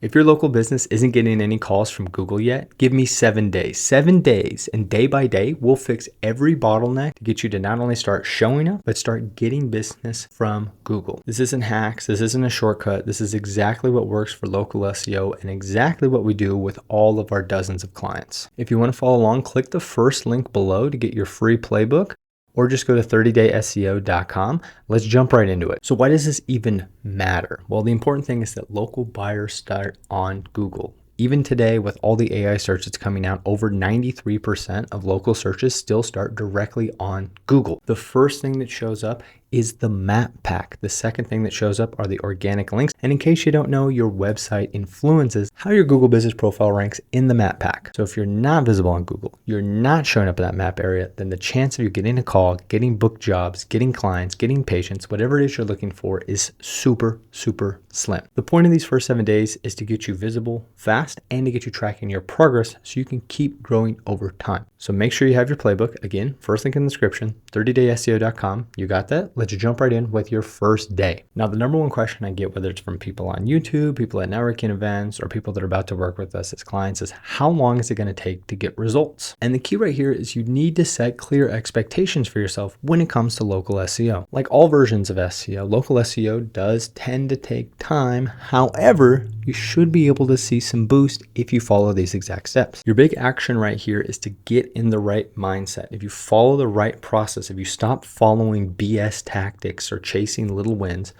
If your local business isn't getting any calls from Google yet, give me 7 days. 7 days, and day by day, we'll fix every bottleneck to get you to not only start showing up, but start getting business from Google. This isn't hacks. This isn't a shortcut. This is exactly what works for local SEO and exactly what we do with all of our dozens of clients. If you want to follow along, click the first link below to get your free playbook, or just go to 30dayseo.com. Let's jump right into it. So why does this even matter? Well, the important thing is that local buyers start on Google. Even today, with all the AI search that's coming out, over 93% of local searches still start directly on Google. The first thing that shows up is the map pack. The second thing that shows up are the organic links. And in case you don't know, your website influences how your Google business profile ranks in the map pack. So if you're not visible on Google, you're not showing up in that map area, then the chance of you getting a call, getting booked jobs, getting clients, getting patients, whatever it is you're looking for is super, super slim. The point of these first 7 days is to get you visible fast and to get you tracking your progress so you can keep growing over time. So make sure you have your playbook. Again, first link in the description, 30dayseo.com. You got that? Let's jump right in with your first day. Now, the number one question I get, whether it's from people on YouTube, people at networking events, or people that are about to work with us as clients, is how long is it going to take to get results? And the key right here is you need to set clear expectations for yourself when it comes to local SEO. Like all versions of SEO, local SEO does tend to take time. However, you should be able to see some boost if you follow these exact steps. Your big action right here is to get in the right mindset. If you follow the right process, if you stop following BS tactics or chasing little wins,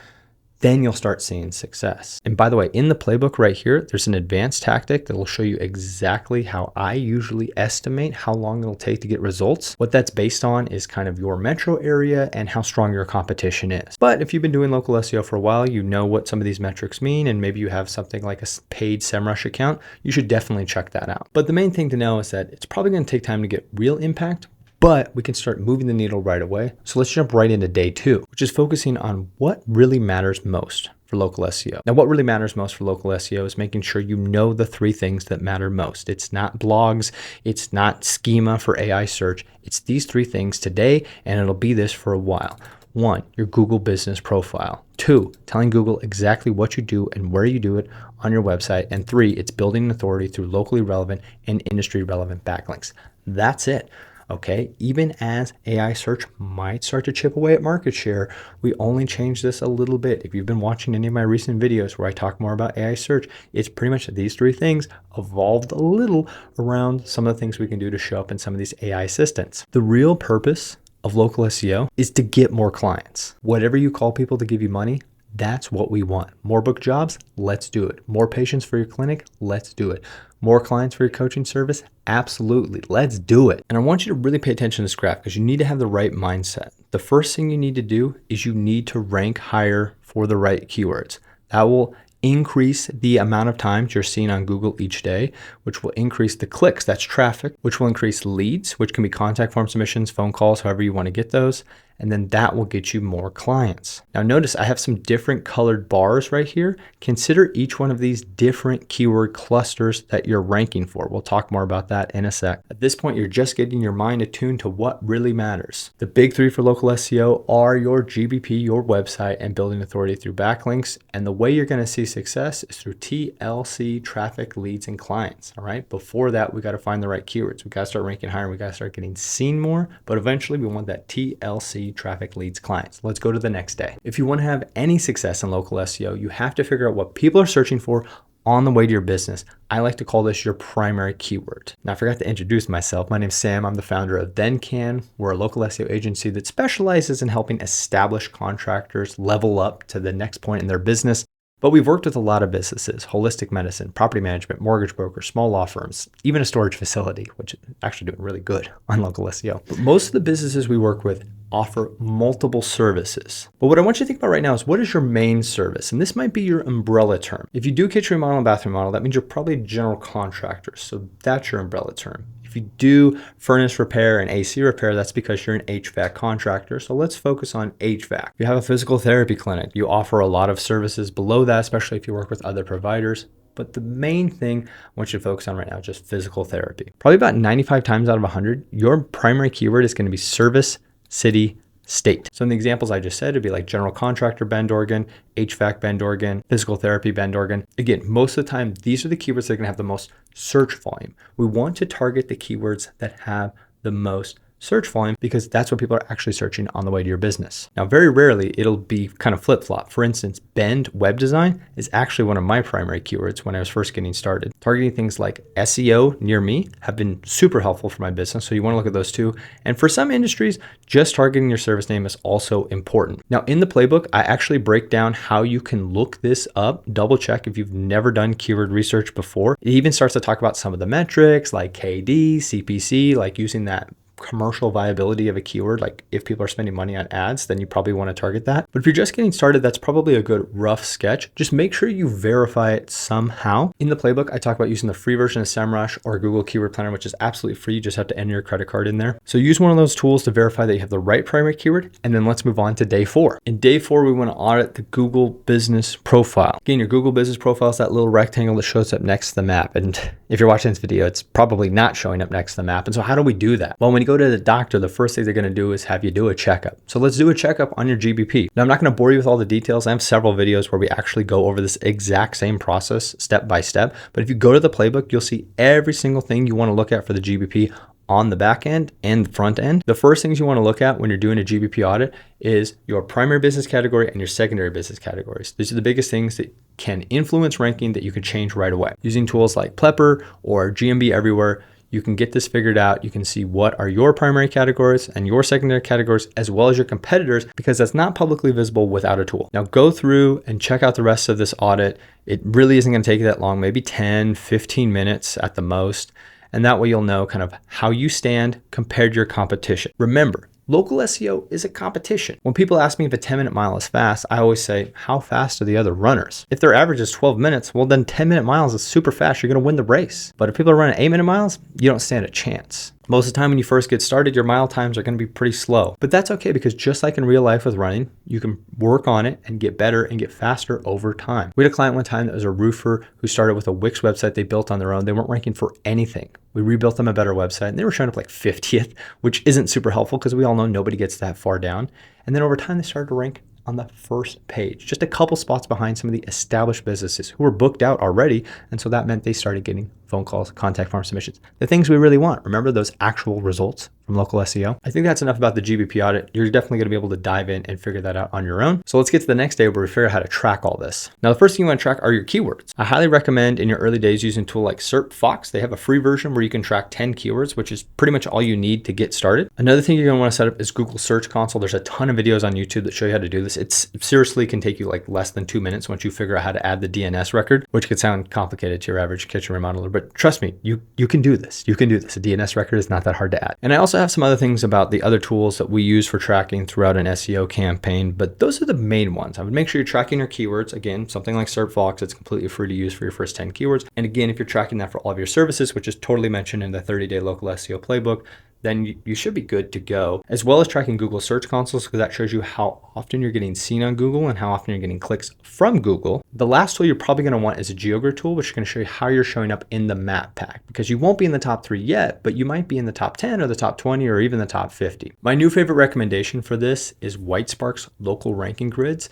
then you'll start seeing success. And by the way, in the playbook right here, there's an advanced tactic that will show you exactly how I usually estimate how long it'll take to get results. What that's based on is kind of your metro area and how strong your competition is. But if you've been doing local SEO for a while, you know what some of these metrics mean, and maybe you have something like a paid SEMrush account, you should definitely check that out. But the main thing to know is that it's probably going to take time to get real impact, but we can start moving the needle right away. So let's jump right into day 2, which is focusing on what really matters most for local SEO. Now, what really matters most for local SEO is making sure you know the 3 things that matter most. It's not blogs, it's not schema for AI search. It's these 3 things today, and it'll be this for a while. 1, your Google business profile. 2, telling Google exactly what you do and where you do it on your website. And 3, it's building authority through locally relevant and industry relevant backlinks. That's it. Okay, even as AI search might start to chip away at market share, we only change this a little bit. If you've been watching any of my recent videos where I talk more about AI search, it's pretty much these 3 things evolved a little around some of the things we can do to show up in some of these AI assistants. The real purpose of local SEO is to get more clients. Whatever you call people to give you money, that's what we want. More book jobs? Let's do it. More patients for your clinic? Let's do it. More clients for your coaching service? Absolutely. Let's do it. And I want you to really pay attention to this graph because you need to have the right mindset. The first thing you need to do is you need to rank higher for the right keywords. That will increase the amount of times you're seen on Google each day, which will increase the clicks, that's traffic, which will increase leads, which can be contact form submissions, phone calls, however you want to get those. And then that will get you more clients. Now notice I have some different colored bars right here. Consider each one of these different keyword clusters that you're ranking for. We'll talk more about that in a sec. At this point, you're just getting your mind attuned to what really matters. The big 3 for local SEO are your GBP, your website, and building authority through backlinks. And the way you're going to see success is through TLC, traffic, leads, and clients. All right. Before that, we got to find the right keywords. We got to start ranking higher. We got to start getting seen more. But eventually, we want that TLC, traffic, leads, clients. Let's go to the next day. If you want to have any success in local SEO, you have to figure out what people are searching for on the way to your business. I like to call this your primary keyword. Now, I forgot to introduce myself. My name's Sam. I'm the founder of ThenCan. We're a local SEO agency that specializes in helping established contractors level up to the next point in their business. But we've worked with a lot of businesses: holistic medicine, property management, mortgage brokers, small law firms, even a storage facility, which is actually doing really good on local SEO. But most of the businesses we work with offer multiple services. But what I want you to think about right now is, what is your main service? And this might be your umbrella term. If you do kitchen remodel and bathroom remodel, that means you're probably a general contractor. So that's your umbrella term. If you do furnace repair and AC repair, that's because you're an HVAC contractor. So let's focus on HVAC. If you have a physical therapy clinic, you offer a lot of services below that, especially if you work with other providers. But the main thing I want you to focus on right now is just physical therapy. Probably about 95 times out of 100, your primary keyword is going to be service, city, state. So in the examples I just said, it'd be like general contractor Bend, Oregon, HVAC Bend, Oregon, physical therapy Bend, Oregon. Again, most of the time, these are the keywords that are going to have the most search volume. We want to target the keywords that have the most search volume because that's what people are actually searching on the way to your business. Now, very rarely it'll be kind of flip-flop. For instance, Bend web design is actually one of my primary keywords when I was first getting started. Targeting things like SEO near me have been super helpful for my business. So you want to look at those too. And for some industries, just targeting your service name is also important. Now in the playbook, I actually break down how you can look this up, double check if you've never done keyword research before. It even starts to talk about some of the metrics like KD, CPC, like using that commercial viability of a keyword. Like if people are spending money on ads, then you probably want to target that. But if you're just getting started, that's probably a good rough sketch. Just make sure you verify it somehow. In the playbook, I talk about using the free version of SEMrush or Google Keyword Planner, which is absolutely free. You just have to enter your credit card in there. So use one of those tools to verify that you have the right primary keyword. And then let's move on to day 4. In day 4, we want to audit the Google business profile. Again, your Google business profile is that little rectangle that shows up next to the map. And if you're watching this video, it's probably not showing up next to the map. And so how do we do that? Well, when you go to the doctor, the first thing they're going to do is have you do a checkup. So let's do a checkup on your GBP. Now, I'm not going to bore you with all the details. I have several videos where we actually go over this exact same process step by step. But if you go to the playbook, you'll see every single thing you want to look at for the GBP on the back end and the front end. The first things you want to look at when you're doing a GBP audit is your primary business category and your secondary business categories. These are the biggest things that can influence ranking that you can change right away. Using tools like Plepper or GMB Everywhere, you can get this figured out. You can see what are your primary categories and your secondary categories, as well as your competitors, because that's not publicly visible without a tool. Now go through and check out the rest of this audit. It really isn't going to take you that long, maybe 10, 15 minutes at the most. And that way you'll know kind of how you stand compared to your competition. Remember, local SEO is a competition. When people ask me if a 10-minute mile is fast, I always say, how fast are the other runners? If their average is 12 minutes, well then 10-minute miles is super fast. You're going to win the race. But if people are running 8-minute miles, you don't stand a chance. Most of the time when you first get started, your mile times are going to be pretty slow. But that's okay, because just like in real life with running, you can work on it and get better and get faster over time. We had a client one time that was a roofer who started with a Wix website they built on their own. They weren't ranking for anything. We rebuilt them a better website and they were showing up like 50th, which isn't super helpful because we all know nobody gets that far down. And then over time, they started to rank on the first page, just a couple spots behind some of the established businesses who were booked out already. And so that meant they started getting phone calls, contact form submissions, the things we really want. Remember those actual results from local SEO? I think that's enough about the GBP audit. You're definitely going to be able to dive in and figure that out on your own. So let's get to the next day where we figure out how to track all this. Now, the first thing you want to track are your keywords. I highly recommend in your early days using a tool like SERP Fox. They have a free version where you can track 10 keywords, which is pretty much all you need to get started. Another thing you're going to want to set up is Google Search Console. There's a ton of videos on YouTube that show you how to do this. It's seriously can take you like less than 2 minutes once you figure out how to add the DNS record, which could sound complicated to your average kitchen remodeler, but trust me, you can do this. You can do this. A DNS record is not that hard to add. And I also have some other things about the other tools that we use for tracking throughout an SEO campaign, but those are the main ones. I would make sure you're tracking your keywords. Again, something like SERP Fox, it's completely free to use for your first 10 keywords. And again, if you're tracking that for all of your services, which is totally mentioned in the 30-day local SEO playbook, then you should be good to go, as well as tracking Google Search Consoles, because that shows you how often you're getting seen on Google and how often you're getting clicks from Google. The last tool you're probably going to want is a GeoGrid tool, which is going to show you how you're showing up in the map pack, because you won't be in the top 3 yet, but you might be in the top 10 or the top 20 or even the top 50. My new favorite recommendation for this is Whitespark's local ranking grids,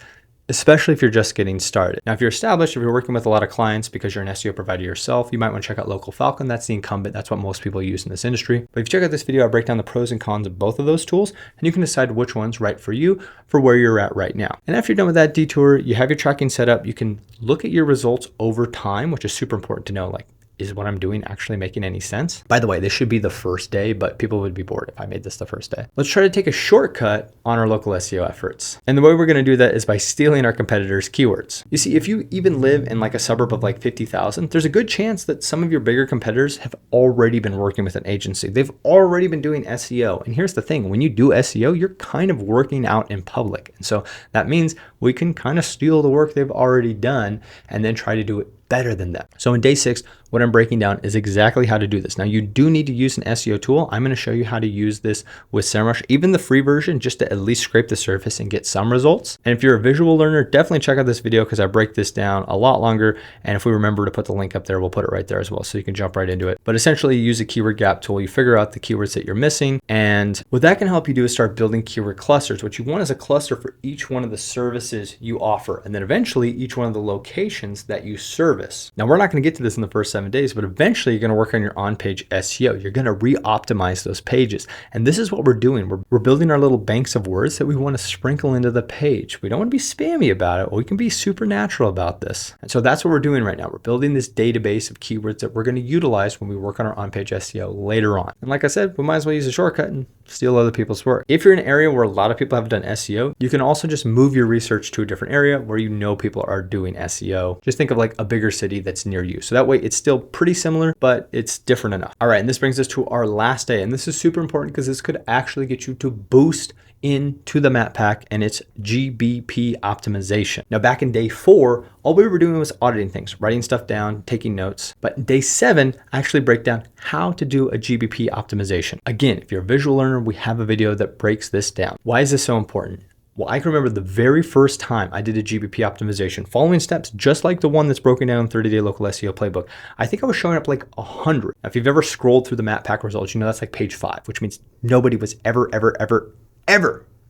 especially if you're just getting started. Now, if you're established, if you're working with a lot of clients because you're an SEO provider yourself, you might want to check out Local Falcon. That's the incumbent. That's what most people use in this industry. But if you check out this video, I break down the pros and cons of both of those tools, and you can decide which one's right for you for where you're at right now. And after you're done with that detour, you have your tracking set up. You can look at your results over time, which is super important to know, like, is what I'm doing actually making any sense? By the way, this should be the first day, but people would be bored if I made this the first day. Let's try to take a shortcut on our local SEO efforts. And the way we're going to do that is by stealing our competitors' keywords. You see, if you even live in like a suburb of like 50,000, there's a good chance that some of your bigger competitors have already been working with an agency. They've already been doing SEO. And here's the thing, when you do SEO, you're kind of working out in public. And so that means we can kind of steal the work they've already done and then try to do it better than them. So in day 6, what I'm breaking down is exactly how to do this. Now, you do need to use an SEO tool. I'm going to show you how to use this with SEMrush, even the free version, just to at least scrape the surface and get some results. And if you're a visual learner, definitely check out this video because I break this down a lot longer. And if we remember to put the link up there, we'll put it right there as well, so you can jump right into it. But essentially, you use a keyword gap tool. You figure out the keywords that you're missing. And what that can help you do is start building keyword clusters. What you want is a cluster for each one of the services you offer, and then eventually each one of the locations that you service. Now, we're not going to get to this in the first 7 days, but eventually you're going to work on your on-page SEO. You're going to re-optimize those pages. And this is what we're doing. We're building our little banks of words that we want to sprinkle into the page. We don't want to be spammy about it. We can be supernatural about this. And so that's what we're doing right now. We're building this database of keywords that we're going to utilize when we work on our on-page SEO later on. And like I said, we might as well use a shortcut and steal other people's work. If you're in an area where a lot of people have done SEO, you can also just move your research to a different area where you know people are doing SEO. Just think of like a bigger city that's near you. So that way it's still pretty similar, but it's different enough. All right, and this brings us to our last day. And this is super important because this could actually get you to boost into the map pack, and it's GBP optimization. Now, back in day 4, all we were doing was auditing things, writing stuff down, taking notes. But in day 7, I actually break down how to do a GBP optimization. Again, if you're a visual learner, we have a video that breaks this down. Why is this so important? Well, I can remember the very first time I did a GBP optimization, following steps just like the one that's broken down in 30-day local SEO playbook. I think I was showing up like 100. Now, if you've ever scrolled through the map pack results, you know that's like page 5, which means nobody was ever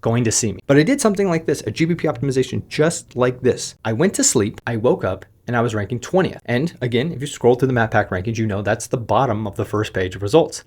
going to see me. But I did something like this, a GBP optimization just like this. I went to sleep, I woke up, and I was ranking 20th. And again, if you scroll through the map pack rankings, you know that's the bottom of the first page of results.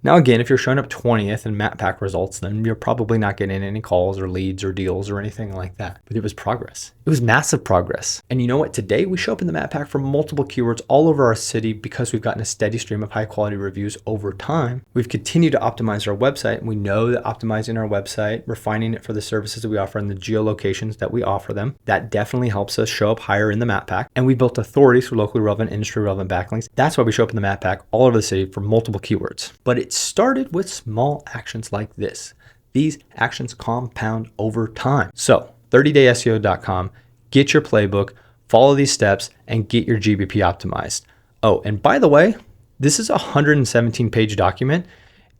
Now, again, if you're showing up 20th in map pack results, then you're probably not getting any calls or leads or deals or anything like that. But it was progress. It was massive progress. And you know what? Today, we show up in the map pack for multiple keywords all over our city because we've gotten a steady stream of high quality reviews over time. We've continued to optimize our website. And we know that optimizing our website, refining it for the services that we offer and the geolocations that we offer them, that definitely helps us show up higher in the map pack. And we built authority through locally relevant, industry relevant backlinks. That's why we show up in the map pack all over the city for multiple keywords. But it started with small actions like this. These actions compound over time. So 30dayseo.com, get your playbook, follow these steps, and get your GBP optimized. Oh, and by the way, this is a 117 page document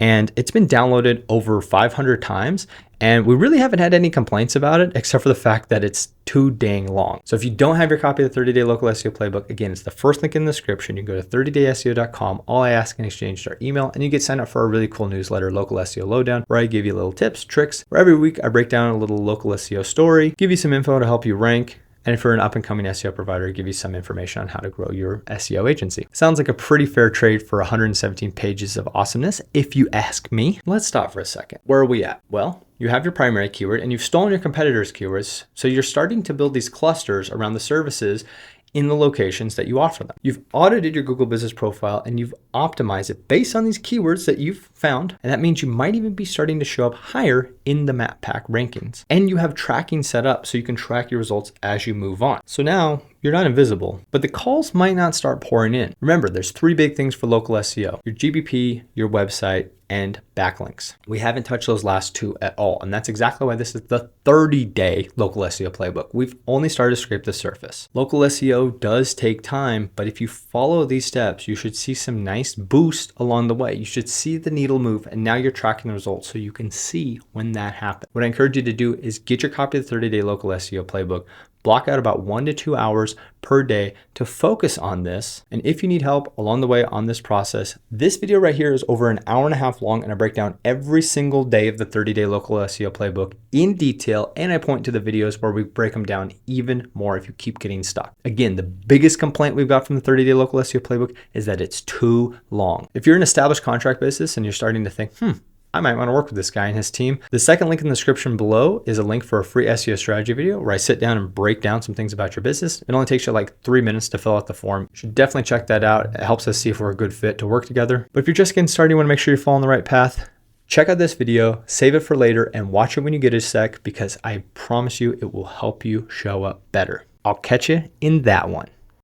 and it's been downloaded over 500 times. And we really haven't had any complaints about it, except for the fact that it's too dang long. So if you don't have your copy of the 30-day local SEO playbook, again, it's the first link in the description. You can go to 30dayseo.com. All I ask in exchange is our email, and you get signed up for a really cool newsletter, Local SEO Lowdown, where I give you little tips, tricks, where every week I break down a little local SEO story, give you some info to help you rank. And if you're an up-and-coming SEO provider, give you some information on how to grow your SEO agency. Sounds like a pretty fair trade for 117 pages of awesomeness, if you ask me. Let's stop for a second. Where are we at? Well, you have your primary keyword and you've stolen your competitors' keywords. So you're starting to build these clusters around the services in the locations that you offer them. You've audited your Google business profile and you've optimized it based on these keywords that you've found. And that means you might even be starting to show up higher in the map pack rankings. And you have tracking set up so you can track your results as you move on. So now you're not invisible, but the calls might not start pouring in. Remember, there's 3 big things for local SEO: your GBP, your website, and backlinks. We haven't touched those last 2 at all. And that's exactly why this is the 30-day local SEO playbook. We've only started to scrape the surface. Local SEO does take time, but if you follow these steps, you should see some nice boost along the way. You should see the needle move, and now you're tracking the results so you can see when that happens. What I encourage you to do is get your copy of the 30-day local SEO playbook. Block out about 1 to 2 hours per day to focus on this. And if you need help along the way on this process, this video right here is over an hour and a half long, and I break down every single day of the 30-day local SEO playbook in detail, and I point to the videos where we break them down even more if you keep getting stuck. Again, the biggest complaint we've got from the 30-day local SEO playbook is that it's too long. If you're an established contract basis and you're starting to think, I might want to work with this guy and his team, the second link in the description below is a link for a free SEO strategy video where I sit down and break down some things about your business. It only takes you like 3 minutes to fill out the form. You should definitely check that out. It helps us see if we're a good fit to work together. But if you're just getting started, you want to make sure you're following the right path, check out this video, save it for later, and watch it when you get a sec, because I promise you it will help you show up better. I'll catch you in that one.